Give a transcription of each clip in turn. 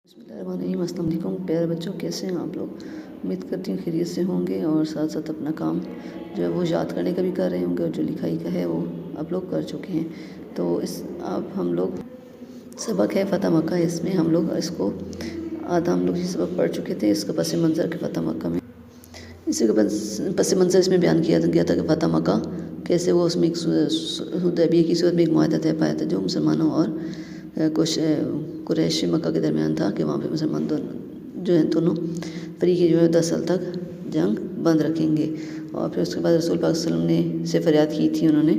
बिस्मिल्लाहिर्रहमानिर्रहीम। अस्सलाम वालेकुम प्यारे बच्चों, कैसे हैं आप लोग। उम्मीद करती हूँ खैरियत से होंगे और साथ साथ अपना काम जो है वो याद करने का भी कर रहे होंगे और जो लिखाई का है वो आप लोग कर चुके हैं। तो अब हम लोग सबक है फ़तह मक्का, इसमें हम लोग इसको आधा हम लोग ये सबक पढ़ चुके थे। इसका पस मंज़र के फ़तह मक्का में इसी का पस मंज़र इसमें बयान किया गया था कि फ़तह मक्का कैसे वो उसमें एक हुदैबिया की सूरत में एक मुआहदा तय पाया था जो मुसलमानों और कुछ कुरैशी मक्का के दरमियान था कि वहाँ पे मुसलमान जो हैं दोनों फरीक़े जो है 10 साल तक जंग बंद रखेंगे। और फिर उसके बाद रसूल पाक सल्लल्लाहु अलैहि वसल्लम ने से फरियाद की थी उन्होंने,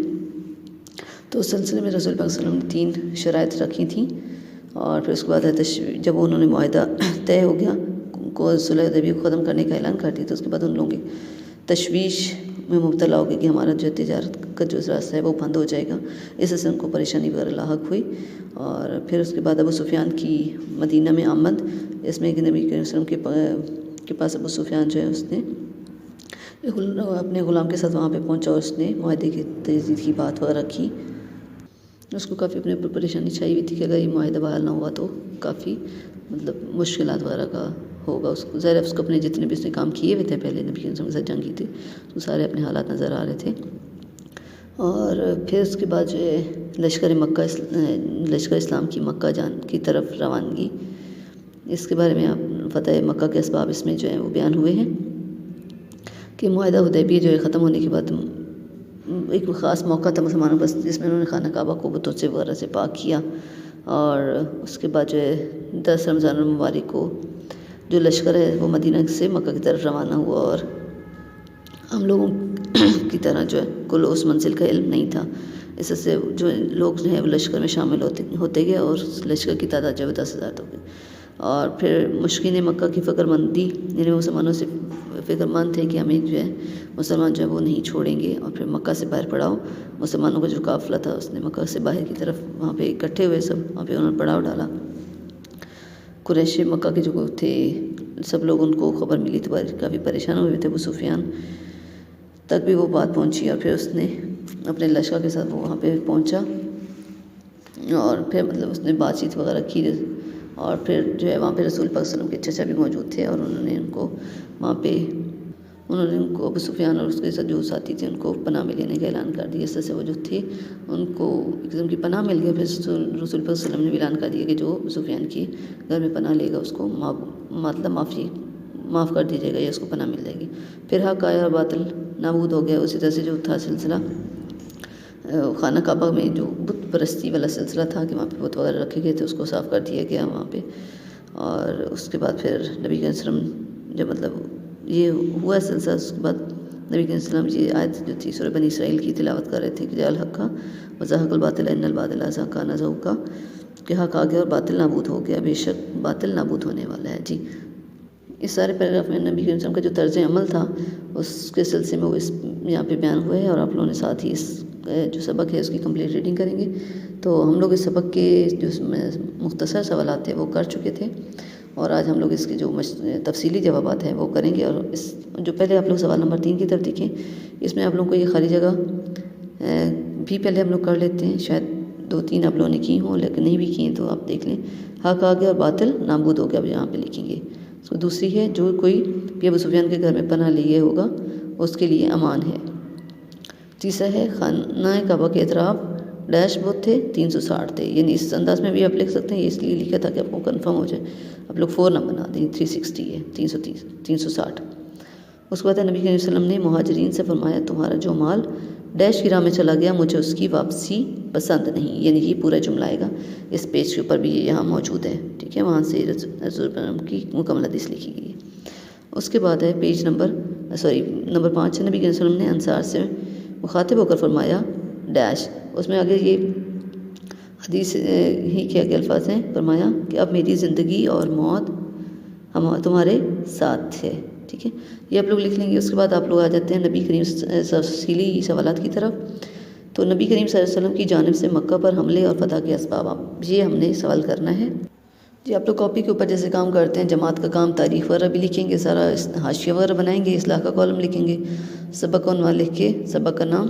तो उस सिलसिले में रसूल पाक सल्लल्लाहु अलैहि वसल्लम ने 3 शराइत रखी थी। और फिर उसके बाद जब उन्होंने मुआहदा तय हो गया को सुलह हुदैबिया को ख़त्म करने का ऐलान कर दिया, तो उसके बाद उन लोगों की तशवीश में मुब्तला हो गए कि हमारा जो तिजारत का जो रास्ता है वो बंद हो जाएगा। इससे उनको परेशानी वगैरह लाहक हुई। और फिर उसके बाद अबू सुफियान की मदीना में आमद, इसमें कि नबी करीम सल्लल्लाहु अलैहि वसल्लम के पास अबू सुफियान जो है उसने अपने ग़ुलाम के साथ वहाँ पे पहुँचा और उसने मुआहदे की तजदीद की बात वगैरह की। उसको काफ़ी अपने ऊपर परेशानी छाई हुई थी कि अगर ये मुआहदा बहाल ना हुआ तो काफ़ी मतलब मुश्किलात वगैरह का होगा। उसको ज़ाहिर है उसको अपने जितने भी उसने काम किए हुए थे पहले नबी के साथ जंग की थी तो सारे अपने हालात नज़र आ रहे थे। और फिर उसके बाद जो है लश्कर इस्लाम की मक्का जान की तरफ रवानगी, इसके बारे में आप फ़तह मक्का के असबाब इसमें जो है वो बयान हुए हैं कि मुआहदा हुदैबिया जो है ख़त्म होने के बाद एक ख़ास मौका था मुसलमानों पर जिसमें उन्होंने खाना काबा को बुतों से वगैरह से पाक किया। और उसके बाद जो है 10 रमज़ान मुबारक को जो लश्कर है वो मदीना से मक्का की तरफ रवाना हुआ। और हम लोगों की तरह जो है कुल उस मंजिल का इल्म नहीं था, इससे जो लोग जो है वो लश्कर में शामिल होते गए और लश्कर की तादाद जो है 10,000 हो गई। और फिर मुश्किन मक्का की फ़िक्रमंदी, यानी मुसलमानों से फ़िक्रमंद थे कि हमें जो है मुसलमान जो है वो नहीं छोड़ेंगे। और फिर मक्का से बाहर पड़ाव, मुसलमानों का जो काफ़िला था उसने मक्का से बाहर की तरफ वहाँ पे इकट्ठे हुए, सब वहाँ पे उन्होंने पड़ाव डाला। कुरैशी मक्का के जो थे सब लोग, उनको खबर मिली तो काफ़ी परेशान हुए थे। अबू सुफियान तक भी वो बात पहुंची और फिर उसने अपने लश्कर के साथ वो वहाँ पे पहुंचा और फिर मतलब उसने बातचीत वगैरह की। और फिर जो है वहाँ पे रसूल पाक सल्लल्लाहु अलैहि वसल्लम के चचा भी मौजूद थे और उन्होंने उनको अबू सुफियान और उसके साथ जो साथी थे उनको पनाह में लेने का ऐलान कर दिया। इससे वो जो थे उनको एक किस्म की पनाह मिल गई। फिर रसूल पाक सल्लल्लाहु अलैहि वसल्लम ने भी ऐलान कर दिया कि जो अबू सुफियान के घर में पनाह लेगा उसको माफ़ कर दी जाएगा या उसको पनाह मिल जाएगी। फिर हक आया और बातिल नाबूद हो गया। उसी तरह से जो था सिलसिला खाना काबा में जो बुत परस्ती वाला सिलसिला था कि वहाँ पे बुत वगैरह रखे गए थे उसको साफ़ कर दिया गया वहाँ पे। और उसके बाद फिर नबी के वसल्लम जब मतलब ये हुआ सिलसिला, उसके बाद नबी के वसल्लम ये आयत जो थी सूरह बनी इसराइल की तिलावत कर रहे थे कि जाल हक़ वज़हक़ल बातिल इन्नल बातिल काना ज़हूक़ा, कि हक़ आ गया और बातिल नाबूद हो गया, बेशक बातिल नाबूद होने वाला है। जी, इस सारे पैराग्राफ में नबी के वसल्लम का जो तर्ज़ अमल था उसके सिलसिले में वो इस यहाँ पे बयान हुआ है। और आप लोगों ने साथ ही इस जो सबक है उसकी कंप्लीट रीडिंग करेंगे। तो हम लोग इस सबक के जो मुख्तसर सवालात थे वो कर चुके थे और आज हम लोग इसके जो तफसीली जवाबात हैं वो करेंगे। और इस जो पहले आप लोग सवाल नंबर 3 की तरफ देखें, इसमें आप लोगों को ये खाली जगह भी पहले हम लोग कर लेते हैं, शायद 2-3 आप लोगों ने की हों, लेकिन नहीं भी की तो आप देख लें। हक़ आ गया और बातिल नाबूद हो गया, अब यहाँ पे लिखेंगे। तो दूसरी है जो कोई भी अबू सुफियान के घर में पनाह लिए होगा उसके लिए अमान है। तीसरा है खाना काबा के एतराफ़ डैश बहुत थे 360 थे, यानी इस अंदाज में भी आप लिख सकते हैं। ये इसलिए लिखा था कि आपको कंफर्म हो जाए। आप लोग 4 ना बना दें, 360 है, 360। उसके बाद नबी करीम सल्लल्लाहु अलैहि वसल्लम ने मुहाजिरीन से फरमाया तुम्हारा जो माल डैश की राह में चला गया मुझे उसकी वापसी पसंद नहीं, यानी ये पूरा जुमला आएगा। इस पेज के ऊपर भी ये यहाँ मौजूद है, ठीक है, वहाँ से रसूल की मुकम्मल हदीस लिखी गई है। उसके बाद है पेज नंबर 5 है। नबी करीम सल्लल्लाहु अलैहि वसल्लम ने अंसार से मुखातिब होकर फरमाया डैश, उसमें आगे ये हदीस ही के आगे अल्फाज हैं, फरमाया कि अब मेरी ज़िंदगी और मौत हम तुम्हारे साथ है, ठीक है, ये आप लोग लिख लेंगे। उसके बाद आप लोग आ जाते हैं नबी करीम तफसीली सवालात की तरफ। तो नबी करीम सल्लल्लाहु अलैहि वसल्लम की जानिब से मक्का पर हमले और फ़तह के असबाब, ये हमने सवाल करना है। जी, आप लोग कॉपी के ऊपर जैसे काम करते हैं जमात का काम, तारीख़ वगैरह भी लिखेंगे, सारा हाशिया वगैरह बनाएंगे, इस्लाह का कॉलम लिखेंगे, सबक उन्वान लिख के सबक का नाम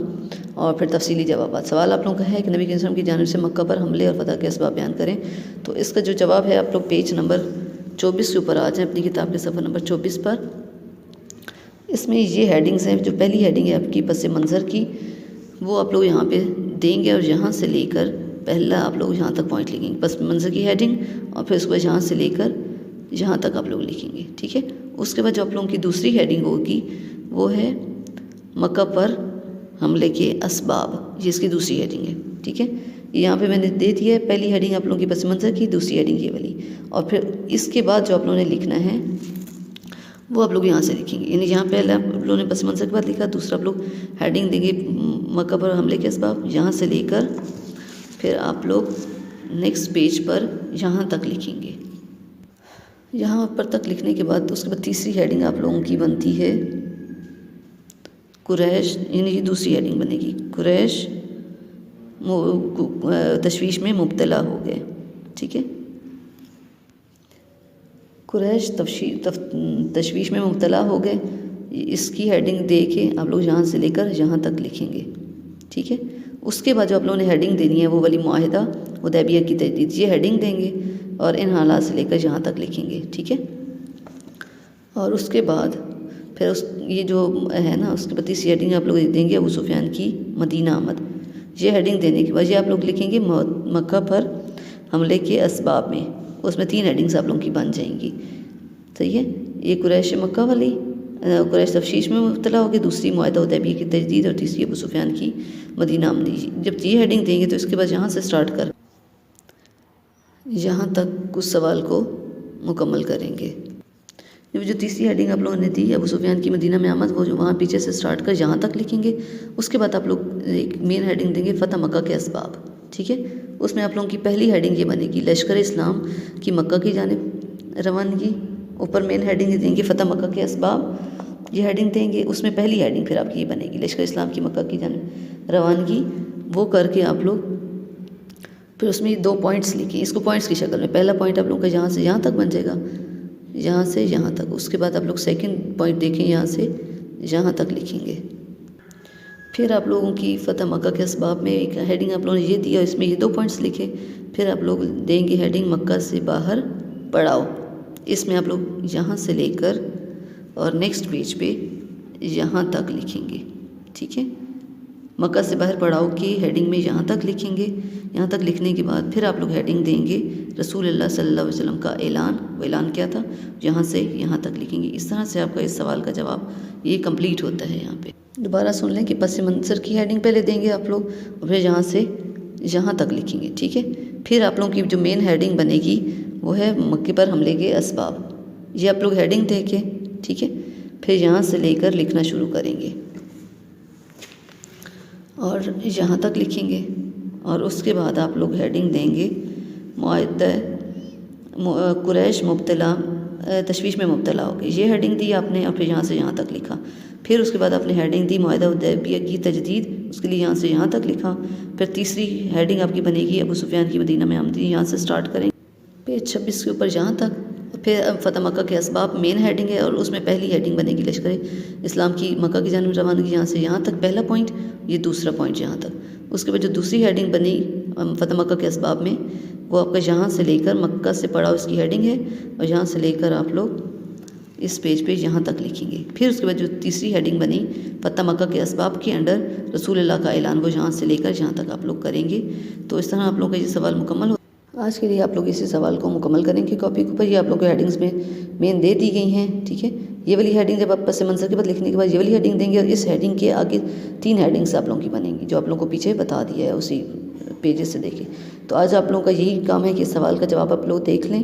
और फिर तफसीली जवाबात। सवाल आप लोगों का है कि नबी करीम सल्लल्लाहु अलैहि वसल्लम की जानिब से मक्का पर हमले और फ़तह के असबाब बयान करें। तो इसका जो जवाब है आप लोग पेज नंबर 24 के ऊपर आ जाए अपनी किताब के सफ़ा नंबर 24 पर। इसमें ये हेडिंग्स हैं। जो पहली हेडिंग है आपकी पस मंज़र की, वो आप लोग यहाँ पे देंगे और यहाँ से लेकर पहला आप लोग यहाँ तक पॉइंट लिखेंगे, पस मंज़र की हेडिंग, और फिर उसके बाद यहाँ से लेकर यहाँ तक आप लोग लिखेंगे, ठीक है। उसके बाद जो आप लोगों की दूसरी हेडिंग होगी वो है मक्का पर हमले के असबाब, ये इसकी दूसरी हेडिंग है, ठीक है। यहाँ पे मैंने दे दिया है पहली हेडिंग आप लोगों की पस मंज़र की, दूसरी हेडिंग ये वाली, और फिर इसके बाद जो आप लोगों ने लिखना है वो आप लोग यहाँ से लिखेंगे। यानी यहाँ पहले आप लोगों ने पस मंज़र के बाद लिखा, दूसरा आप लोग हेडिंग देंगे मक्का पर हमले के असबाब, यहाँ से लेकर फिर आप लोग नेक्स्ट पेज पर यहाँ तक लिखेंगे। यहाँ पर तक लिखने के बाद उसके बाद तीसरी हेडिंग आप लोगों की बनती है कुरैश, यानी ये दूसरी हेडिंग बनेगी कुरैश तशवीश में मुब्तला हो गए, ठीक है। कुरैश तशवीश में मुब्तला हो गए, इसकी हेडिंग दे के आप लोग यहाँ से लेकर यहाँ तक लिखेंगे, ठीक है। उसके बाद जो आप लोगों ने हेडिंग देनी है वो वाली मुआहिदा हुदैबिया की तजदीद, ये हेडिंग देंगे और इन हालात से लेकर यहाँ तक लिखेंगे, ठीक है। और उसके बाद फिर ये जो है ना, उसके बाद तीसरी हेडिंग आप लोग देंगे अबू सुफियान की मदीना आमद। ये हेडिंग देने के बाद ये आप लोग लिखेंगे मक्का पर हमले के असबाब में, उसमें 3 हेडिंग्स आप लोगों की बन जाएंगी, सही है। ये कुरैश मक्का वाली, कुरैश तफशीश में मुब्तला होगी, दूसरी मुआहिदा हुदैबिया की तजदीद, और तीसरी अबू सुफियान की मदीना आमदी। जब ये हेडिंग देंगे तो इसके बाद यहाँ से स्टार्ट कर यहाँ तक उस सवाल को मुकम्मल करेंगे। जो तीसरी हेडिंग आप लोगों ने दी अबू सुफियान की मदीना में आमद, वो जो वहाँ पीछे से स्टार्ट कर यहाँ तक लिखेंगे। उसके बाद आप लोग एक मेन हेडिंग देंगे फ़तह मक्का के असबाब, ठीक है। उसमें आप लोगों की पहली हेडिंग ये बनेगी लश्कर इस्लाम की मक्का की जानिब रवानगी, ऊपर मेन हेडिंग देंगे फ़तह मक्का के असबाब, ये हेडिंग देंगे। उसमें पहली हेडिंग फिर आपकी ये बनेगी लश्कर इस्लाम की मक्का की जानिब रवानगी, वो करके आप लोग फिर उसमें 2 पॉइंट्स लिखें, इसको पॉइंट्स की शक्ल में। पहला पॉइंट आप लोगों का यहाँ से यहाँ तक बन जाएगा, यहाँ से यहाँ तक। उसके बाद आप लोग सेकंड पॉइंट देखें, यहाँ से यहाँ तक लिखेंगे। फिर आप लोगों की फ़तह मक्का के असबाब में एक हेडिंग आप लोगों ने ये दिया, इसमें ये 2 पॉइंट्स लिखे। फिर आप लोग देंगे हेडिंग मक्का से बाहर पढ़ाओ, इसमें आप लोग यहाँ से लेकर और नेक्स्ट पेज पे यहाँ तक लिखेंगे, ठीक है। मक्का से बाहर पढ़ाओ की हेडिंग में यहाँ तक लिखेंगे। यहाँ तक लिखने के बाद फिर आप लोग हेडिंग देंगे रसूलुल्लाह सल्लल्लाहु अलैहि वसल्लम का ऐलान, वो ऐलान क्या था, यहाँ से यहाँ तक लिखेंगे। इस तरह से आपका इस सवाल का जवाब ये कंप्लीट होता है। यहाँ पे दोबारा सुन लें कि पस मंज़र की हेडिंग पहले देंगे आप लोग, और फिर यहाँ से यहाँ तक लिखेंगे, ठीक है। फिर आप लोगों की जो मेन हेडिंग बनेगी वो है मक्के पर हमले के असबाब, ये आप लोग हेडिंग दे के, ठीक है। फिर यहाँ से लेकर लिखना शुरू करेंगे और यहाँ तक लिखेंगे। और उसके बाद आप लोग हेडिंग देंगे मुआहिदा कुरैश मुब्तला तशवीश में मुब्तला हो गई, ये हेडिंग दी आपने, और फिर यहाँ से यहाँ तक लिखा। फिर उसके बाद आपने हेडिंग दी मुआहिदा हुदैबिया की तजदीद, उसके लिए यहाँ से यहाँ तक लिखा। फिर तीसरी हेडिंग आपकी बनेगी अबू सुफियान की मदीना में आमदी, यहाँ से स्टार्ट करेंगे पेज 26 के ऊपर यहाँ तक। फिर फ़तह मक्का के असबाब मेन हेडिंग है, और उसमें पहली हेडिंग बनेगी लश्कर इस्लाम की मक्का की जानिब रवानगी, यहाँ से यहाँ तक पहला पॉइंट, ये दूसरा पॉइंट यहाँ तक। उसके बाद जो दूसरी हेडिंग बनी फ़तह मक्का के असबाब में, वो आपका यहाँ से लेकर मक्का से पढ़ाओ इसकी हेडिंग है, और यहाँ से लेकर आप लोग इस पेज पे यहाँ तक लिखेंगे। फिर उसके बाद जो तीसरी हेडिंग बनी फ़तह मक्का के असबाब के अंडर रसूलुल्लाह का ऐलान, वो यहाँ से लेकर यहाँ तक आप लोग करेंगे। तो इस तरह आप लोगों का ये सवाल मुकम्मल हो। आज के लिए आप लोग इसी सवाल को मुकम्मल करेंगे। कॉपी के ऊपर ये आप लोग को हेडिंग्स में मेन दे दी गई हैं, ठीक है। ये वाली हेडिंग जब आप पस मंज़र के बाद लिखने के बाद ये वाली हेडिंग देंगे, और इस हेडिंग के आगे 3 हेडिंग्स आप लोगों की बनेंगी, जो आप लोगों को पीछे बता दिया है उसी पेजेस से देखें। तो आज आप लोगों का यही काम है कि इस सवाल का जवाब आप लोग देख लें,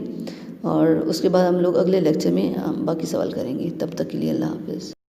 और उसके बाद हम लोग अगले लेक्चर में बाकी सवाल करेंगे। तब तक के लिए अल्लाह हाफ़िज़।